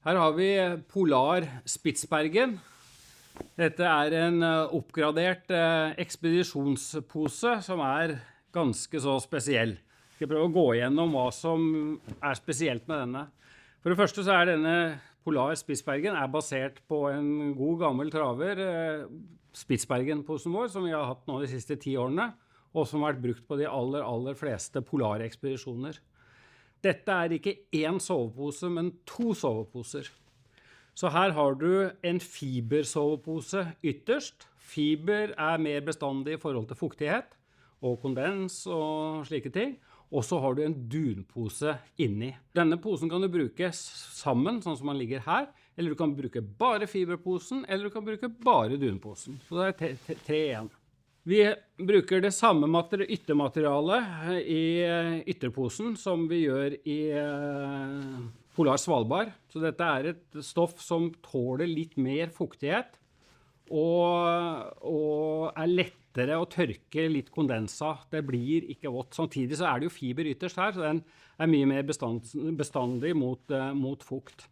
Her har vi Polar Spitsbergen. Dette er en oppgradert ekspedisjonspose som er ganske så spesiell. Jeg skal prøve å gå gjennom hva som er spesielt med denne. For det første så er denne Polar Spitsbergen basert på en god gammel traver, Spitsbergen-posen vår, som vi har hatt nå de siste 10 årene, og som har vært brukt på de aller fleste polare ekspedisjoner. Dette er ikke én sovepose, men 2 soveposer. Så her har du en fibersovepose ytterst. Fiber er mer bestandig i forhold til fuktighet og kondens og slike ting. Og så har du en dunpose inni. Denne posen kan du bruke sammen, sånn som den ligger her. Eller du kan bruke bare fiberposen, eller du kan bruke bare dunposen. Så det er 3 igjen. Vi bruker det samme yttermaterialet i ytterposen som vi gjør i Polar Svalbard. Så dette er et stoff som tåler litt mer fuktighet og er lettere å tørke litt kondensa. Det blir ikke vått. Samtidig så er det jo fiber ytterst her, så den er mye mer bestandig mot fukt.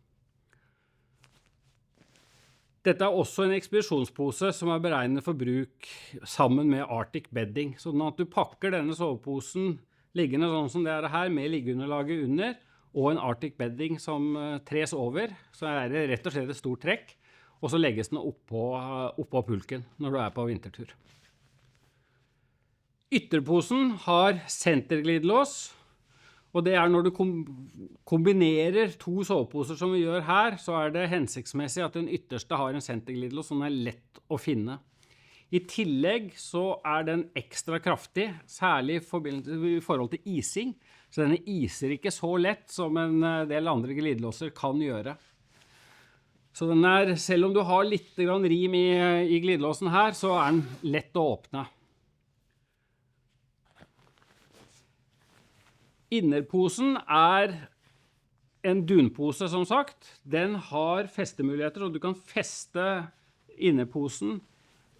Dette er også en ekspedisjonspose som er beregnet for bruk sammen med Arctic bedding. Sånn at du pakker denne soveposen liggende sånn som det er her, med liggeunderlaget under, og en Arctic bedding som tres over, så er det rett og slett et stort trekk, og så legges den oppå pulken når du er på vintertur. Ytterposen har senterglidelås, og det er når du kombinerer 2 soveposer som vi gjør her, så er det hensiktsmessig at den ytterste har en senterglidelås som er lett å finne. I tillegg så er den ekstra kraftig, særlig i forhold til ising, så denne iser ikke så lett som en del andre glidelåser kan gjøre. Så den er, selv om du har litt rim i glidelåsen her, så er den lett å åpne. Innerposen er en dunpose, som sagt. Den har festemuligheter, og du kan feste innerposen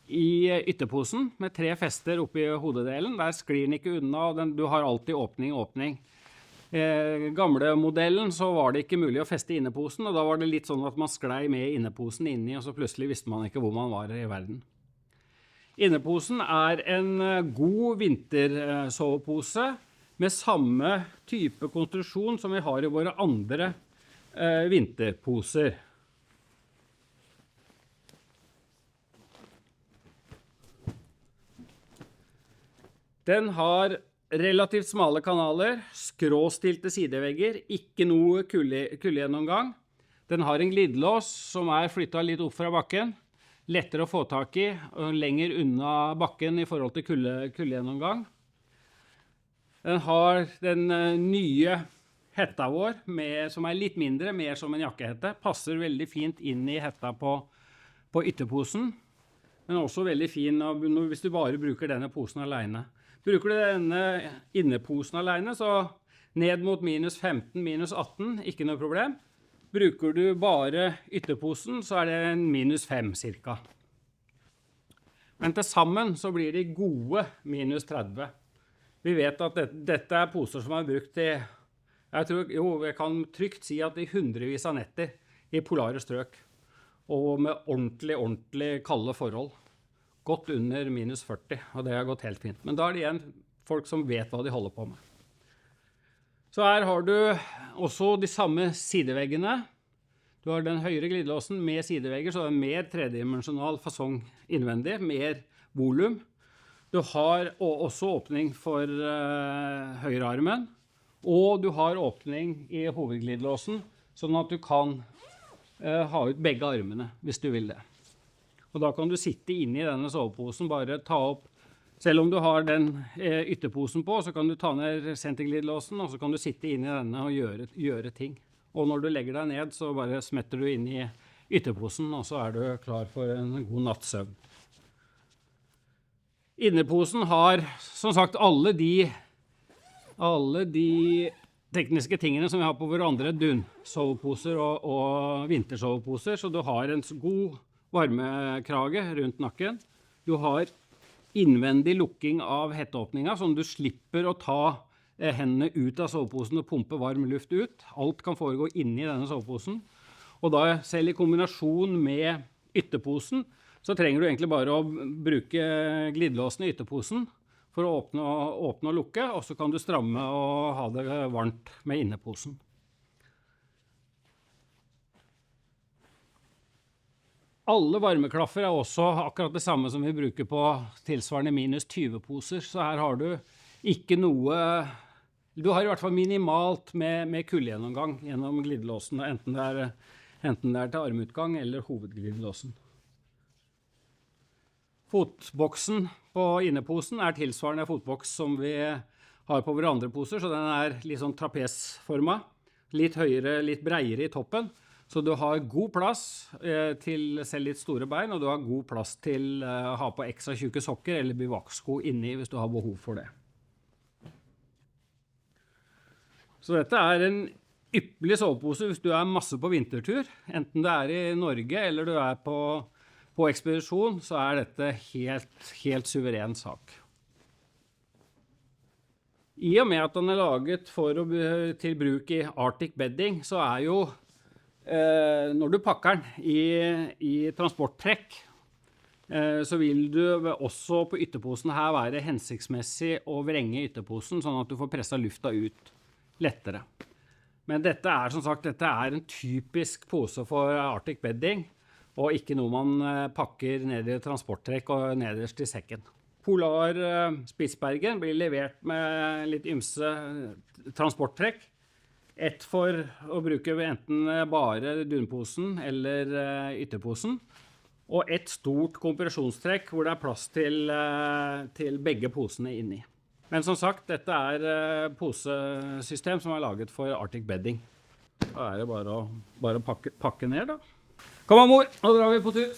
i ytterposen med 3 fester oppe i hodedelen. Der sklir den ikke unna, og du har alltid åpning. Gamle modellen så var det ikke mulig å feste innerposen, og da var det litt sånn at man sklei med innerposen inni, og så plutselig visste man ikke hvor man var i verden. Innerposen er en god vintersovepose, med samme type konstruksjon som vi har i våre andre vinterposer. Den har relativt smale kanaler, skråstilte sidevegger, ikke noe kuldegjennomgang. Den har en glidelås som er flyttet litt opp fra bakken, lettere å få tak i, og lenger unna bakken i forhold til kuldegjennomgang. Den har den nye hetta vår, som er litt mindre, mer som en jakkehette. Passer veldig fint inn i hetta på ytterposen, men også veldig fin hvis du bare bruker denne posen alene. Bruker du denne innerposen alene, så ned mot minus 15, minus 18, ikke noe problem. Bruker du bare ytterposen, så er det en minus 5 cirka. Men til sammen så blir det gode minus 30. Vi vet at dette er poser som er brukt jeg kan trygt si at i hundrevis av netter i polare strøk, og med ordentlig kalde forhold. Godt under minus 40, og det har gått helt fint. Men da er det igjen folk som vet hva de holder på med. Så her har du også de samme sideveggene. Du har den høyre glidelåsen med sidevegger, så det er mer tredimensjonal fasong innvendig, mer volum. Du har også åpning for høyrearmen, og du har åpning i hovedglidelåsen, sånn at du kan ha ut begge armene, hvis du vil det. Og da kan du sitte inne i denne soveposen, bare ta opp, selv om du har den ytterposen på, så kan du ta ned senterglidelåsen, og så kan du sitte inne i denne og gjøre ting. Og når du legger deg ned, så bare smetter du inn i ytterposen, og så er du klar for en god nattsøvn. Innerposen har, som sagt, alle de tekniske tingene som vi har på våre andre dunsoveposer og vintersoveposer, så du har en god varmekrage rundt nakken. Du har innvendig lukking av hetteåpninga, sånn du slipper å ta hendene ut av soveposen og pumpe varm luft ut. Alt kan foregå inni denne soveposen. Og da selv i kombinasjon med ytterposen, så trenger du egentlig bare å bruke glidelåsen i ytterposen for å åpne og lukke, og så kan du stramme og ha det varmt med inneposen. Alle varmeklaffer er også akkurat det samme som vi bruker på tilsvarende minus 20-poser, så her har du ikke noe. Du har i hvert fall minimalt med kuldegjennomgang gjennom glidelåsen, enten det er til armutgang eller hovedglidelåsen. Fotboksen på inneposen er tilsvarende fotboks som vi har på våre andre poser, så den er litt sånn trapesformet, litt høyere, litt bredere i toppen. Så du har god plass til selv litt store bein, og du har god plass til å ha på ekstra tjukke sokker eller bivaksko inni hvis du har behov for det. Så dette er en ypperlig sovepose hvis du er masse på vintertur. Enten du er i Norge eller du er på ekspedisjon, så er dette helt suveren sak. I og med at den er laget til bruk i Arctic bedding, så er jo når du pakker den i transporttrekk, så vil du også på ytterposen her være hensiktsmessig å vrenge ytterposen, sånn at du får presset lufta ut lettere. Men dette er som sagt en typisk pose for Arctic bedding, og ikke noe man pakker ned i transporttrekk og nederst i sekken. Polar Spitsbergen blir levert med litt ymse transporttrekk. Ett for å bruke enten bare dunposen eller ytterposen, og ett stort kompresjonstrekk hvor det er plass til begge posene inni. Men som sagt, dette er posesystem som er laget for Arctic bedding. Da er det bare å pakke ned da. Kom, mor, nå drar vi på tur!